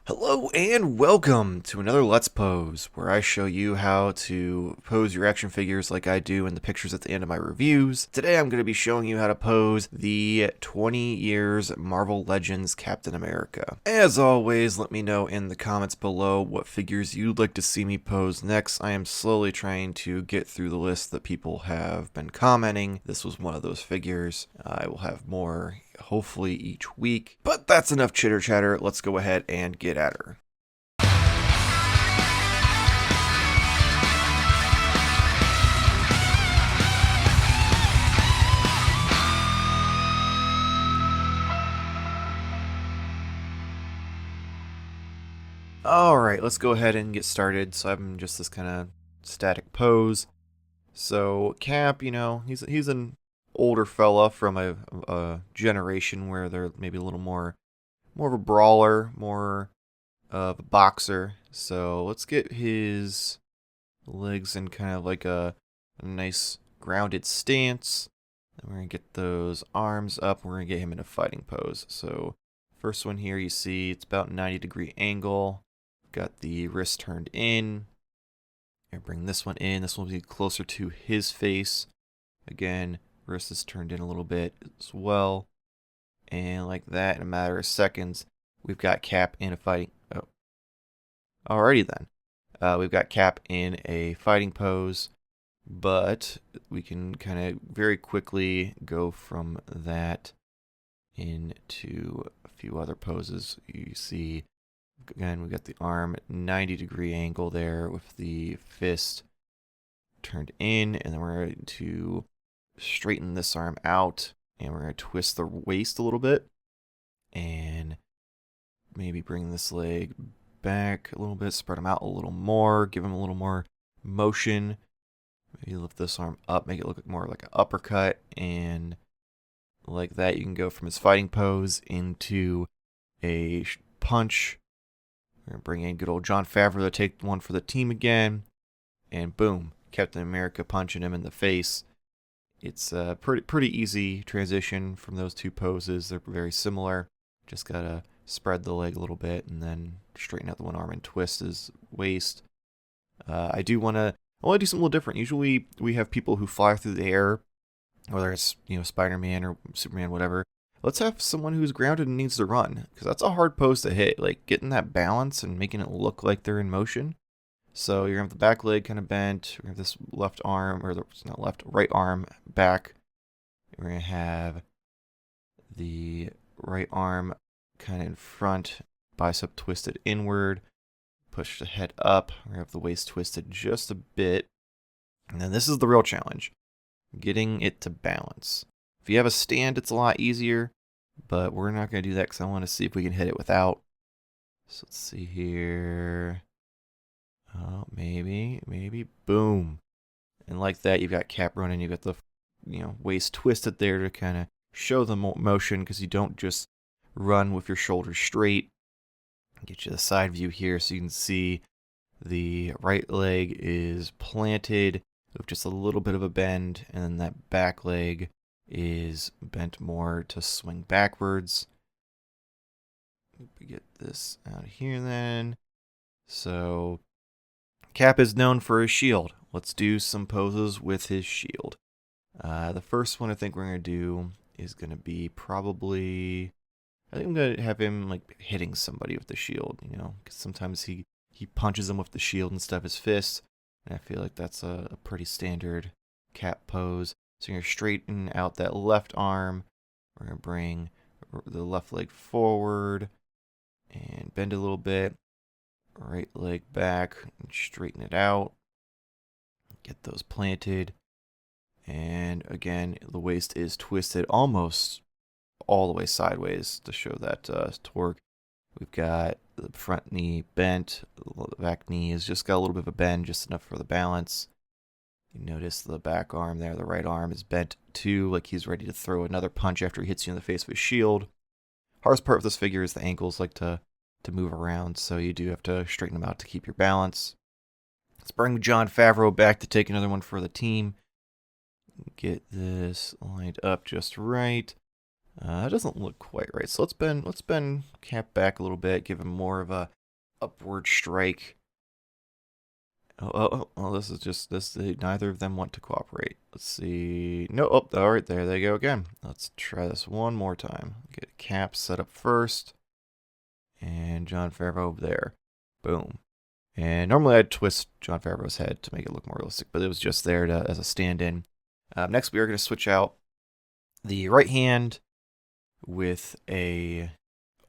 Hello and welcome to another Let's Pose, where I show you how to pose your action figures like I do in the pictures at the end of my reviews. Today I'm going to be showing you how to pose the 20 years Marvel Legends Captain America. As always, let me know in the comments below what figures you'd like to see me pose next. I am slowly trying to get through the list that people have been commenting. This was one of those figures. I will have more hopefully each week. But that's enough chitter chatter. Let's go ahead and get at her. Alright, let's go ahead and get started. So I'm just this kind of static pose. So Cap, he's an older fella from a generation where they're maybe a little more of a brawler, more of a boxer. So let's get his legs in kind of like a nice grounded stance. Then we're going to get those arms up. We're going to get him in a fighting pose. So first one here, you see it's about 90-degree angle. Got the wrist turned in. And bring this one in. This one will be closer to his face. Again, wrist is turned in a little bit as well. And like that, in a matter of seconds, we've got Cap in a fighting... Oh. Alrighty then. We've got Cap in a fighting pose. But we can kind of very quickly go from that into a few other poses. You see, again, we got the arm 90-degree angle there with the fist turned in, and then we're going to straighten this arm out, and we're going to twist the waist a little bit, and maybe bring this leg back a little bit, spread him out a little more, give him a little more motion. Maybe lift this arm up, make it look more like an uppercut, and like that you can go from his fighting pose into a punch. We're going to bring in good old Jon Favreau to take one for the team again, and boom, Captain America punching him in the face. It's a pretty easy transition from those two poses. They're very similar. Just got to spread the leg a little bit and then straighten out the one arm and twist his waist. I want to do something a little different. Usually we have people who fly through the air, whether it's Spider-Man or Superman, whatever. Let's have someone who's grounded and needs to run, because that's a hard pose to hit. Like getting that balance and making it look like they're in motion. So you're gonna have the back leg kind of bent. We're gonna have this left arm, or it's not left, right arm back. We're gonna have the right arm kind of in front, bicep twisted inward. Push the head up. We're going to have the waist twisted just a bit. And then this is the real challenge. Getting it to balance. If you have a stand, it's a lot easier. But we're not going to do that because I want to see if we can hit it without. So let's see here. Oh, maybe. Boom. And like that, you've got Cap running. You've got the waist twisted there to kind of show the motion, because you don't just run with your shoulders straight. Get you the side view here so you can see the right leg is planted with just a little bit of a bend, and then that back leg is bent more to swing backwards. We get this out here then. So Cap is known for his shield. Let's do some poses with his shield. The first one I think we're going to do is going to be probably... I think I'm going to have him like hitting somebody with the shield, because sometimes he punches them with the shield instead of his fist, and I feel like that's a pretty standard Cap pose. So you're going to straighten out that left arm. We're going to bring the left leg forward and bend a little bit. Right leg back and straighten it out. Get those planted. And again, the waist is twisted almost all the way sideways to show that torque. We've got the front knee bent, the back knee has just got a little bit of a bend, just enough for the balance. You notice the back arm there, the right arm is bent too, like he's ready to throw another punch after he hits you in the face with his shield. Hardest part of this figure is the ankles like to move around, so you do have to straighten them out to keep your balance. Let's bring Jon Favreau back to take another one for the team. Get this lined up just right. That doesn't look quite right. So let's bend Cap back a little bit, give him more of a upward strike. Oh, this is just this. Neither of them want to cooperate. Let's see. No, oh, all right, there they go again. Let's try this one more time. Get Cap set up first, and Jon Favreau over there. Boom. And normally I'd twist Jon Favreau's head to make it look more realistic, but it was just there as a stand-in. Next, we are going to switch out the right hand with a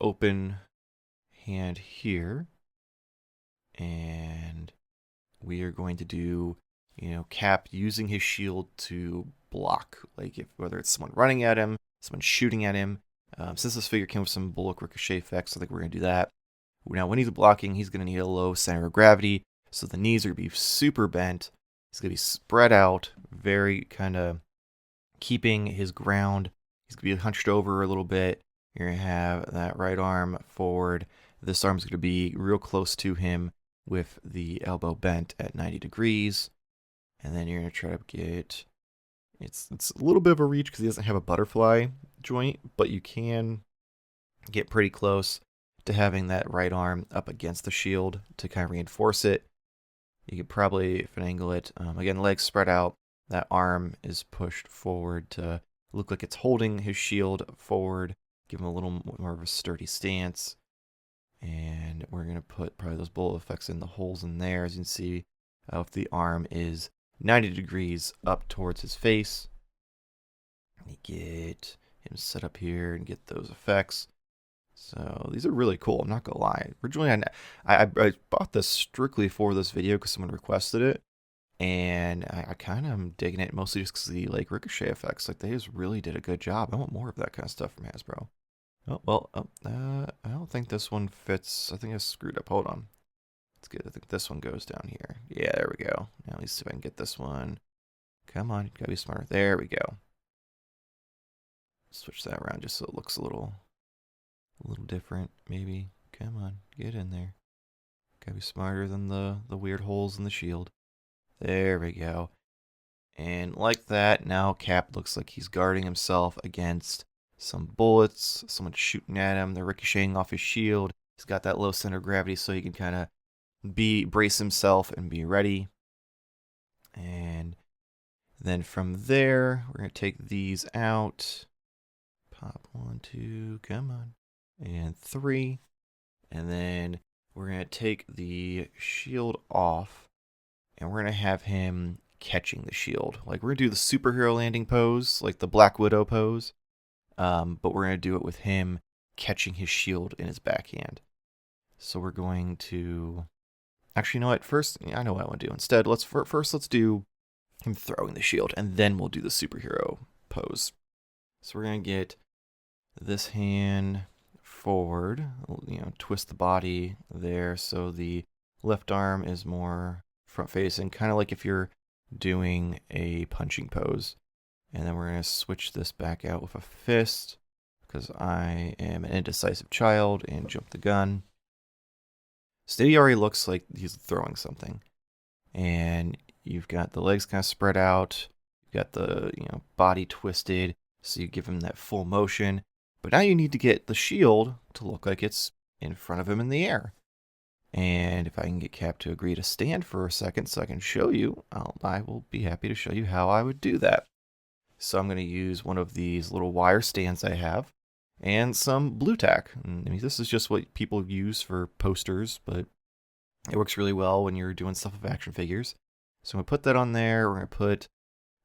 open hand here, and we are going to do, Cap using his shield to block, like if whether it's someone running at him, someone shooting at him. Since this figure came with some bullet ricochet effects, I think we're going to do that. Now, when he's blocking, he's going to need a low center of gravity, so the knees are going to be super bent. He's going to be spread out, very kind of keeping his ground. He's going to be hunched over a little bit. You're going to have that right arm forward. This arm's going to be real close to him with the elbow bent at 90 degrees. And then you're going to try to get... It's a little bit of a reach because he doesn't have a butterfly joint, but you can get pretty close to having that right arm up against the shield to kind of reinforce it. You could probably finagle it. Again, legs spread out. That arm is pushed forward to look like it's holding his shield forward. Give him a little more of a sturdy stance. And we're going to put probably those bullet effects in the holes in there. As you can see, if the arm is 90 degrees up towards his face. You get him set up here and get those effects. So these are really cool. I'm not going to lie. Originally, I bought this strictly for this video because someone requested it. And I kind of am digging it mostly just because of the like ricochet effects. Like they just really did a good job. I want more of that kind of stuff from Hasbro. Oh, well, I don't think this one fits. I think I screwed up. Hold on. It's good. I think this one goes down here. Yeah, there we go. Now let's see if I can get this one. Come on, gotta be smarter. There we go. Switch that around just so it looks a little different, maybe. Come on, get in there. Gotta be smarter than the weird holes in the shield. There we go. And like that, now Cap looks like he's guarding himself against some bullets. Someone's shooting at him. They're ricocheting off his shield. He's got that low center of gravity so he can kind of brace himself and be ready. And then from there, we're going to take these out. Pop 1, 2, come on. And 3. And then we're going to take the shield off. And we're going to have him catching the shield. Like, we're going to do the superhero landing pose, like the Black Widow pose. But we're going to do it with him catching his shield in his backhand. So we're going to... Actually, you know what? First, I know what I want to do. Instead, let's do him throwing the shield, and then we'll do the superhero pose. So we're going to get this hand forward, twist the body there so the left arm is more front facing, kind of like if you're doing a punching pose. And then we're going to switch this back out with a fist because I am an indecisive child and jump the gun. Steady already looks like he's throwing something. And you've got the legs kind of spread out. You've got the body twisted, so you give him that full motion. But now you need to get the shield to look like it's in front of him in the air. And if I can get Cap to agree to stand for a second so I can show you, I will be happy to show you how I would do that. So I'm going to use one of these little wire stands I have and some blue tack. I mean, this is just what people use for posters, but it works really well when you're doing stuff with action figures. So I'm going to put that on there. We're going to put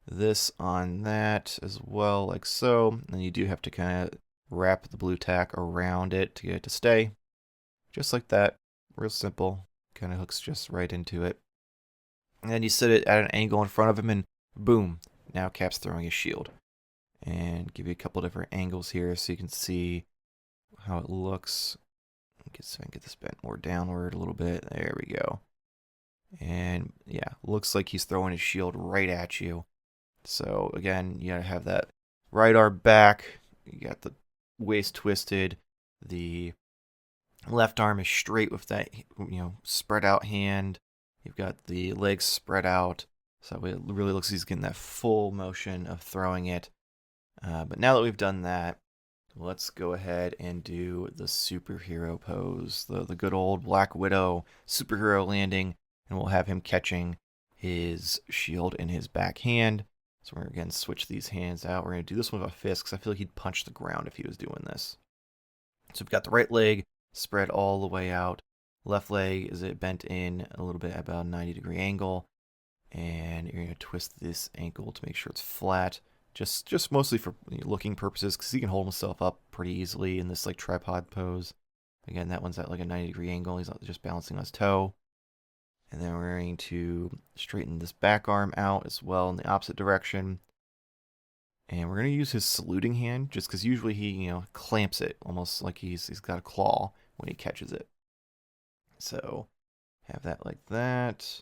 this on that as well, like so. And you do have to kind of wrap the blue tack around it to get it to stay. Just like that. Real simple. Kind of hooks just right into it. And then you set it at an angle in front of him and boom. Now Cap's throwing his shield. And give you a couple different angles here so you can see how it looks. So I can get this bent more downward a little bit. There we go. And yeah, looks like he's throwing his shield right at you. So again, you gotta have that right arm back. You got the waist twisted. The left arm is straight with that, spread out hand. You've got the legs spread out. So it really looks like he's getting that full motion of throwing it. But now that we've done that, let's go ahead and do the superhero pose, the good old Black Widow superhero landing, and we'll have him catching his shield in his back hand. So we're going to switch these hands out. We're going to do this one with a fist because I feel like he'd punch the ground if he was doing this. So we've got the right leg spread all the way out. Left leg is it bent in a little bit at about a 90-degree angle. And you're going to twist this ankle to make sure it's flat. Just mostly for looking purposes, because he can hold himself up pretty easily in this like tripod pose. Again, that one's at like a 90-degree angle. He's just balancing on his toe. And then we're going to straighten this back arm out as well in the opposite direction. And we're going to use his saluting hand, just because usually he, clamps it almost like he's got a claw when he catches it. So have that like that.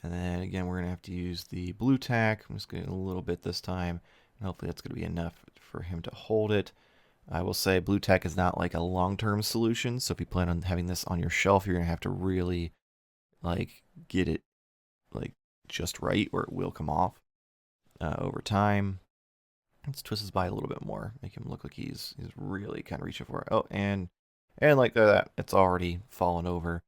And then again, we're going to have to use the blue tack. I'm just getting a little bit this time. And hopefully that's going to be enough for him to hold it. I will say blue tack is not like a long-term solution. So if you plan on having this on your shelf, you're going to have to really like get it like just right or it will come off over time. Let's twist his body a little bit more. Make him look like he's really kind of reaching for it. Oh, and like that, it's already fallen over.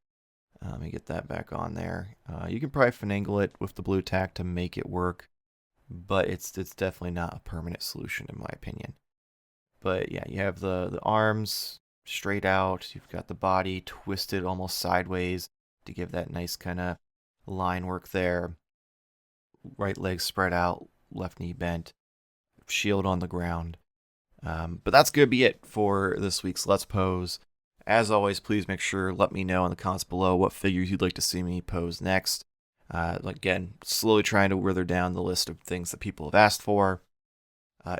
Let me get that back on there. You can probably finagle it with the blue tack to make it work, but it's definitely not a permanent solution in my opinion. But yeah, you have the arms straight out. You've got the body twisted almost sideways to give that nice kind of line work there. Right leg spread out, left knee bent, shield on the ground. But that's going to be it for this week's Let's Pose. As always, please make sure let me know in the comments below what figures you'd like to see me pose next. Again, slowly trying to wither down the list of things that people have asked for.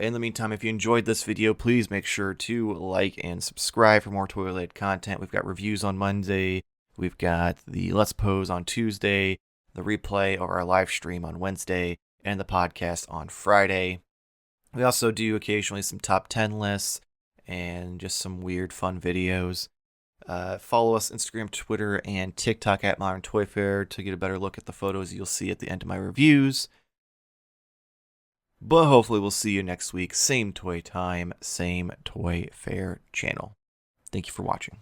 In the meantime, if you enjoyed this video, please make sure to like and subscribe for more toy-related content. We've got reviews on Monday. We've got the Let's Pose on Tuesday, the replay of our live stream on Wednesday, and the podcast on Friday. We also do occasionally some top 10 lists and just some weird fun videos. Follow us Instagram, Twitter, and TikTok at Modern Toy Fair to get a better look at the photos you'll see at the end of my reviews. But hopefully we'll see you next week. Same toy time, same Toy Fair channel. Thank you for watching.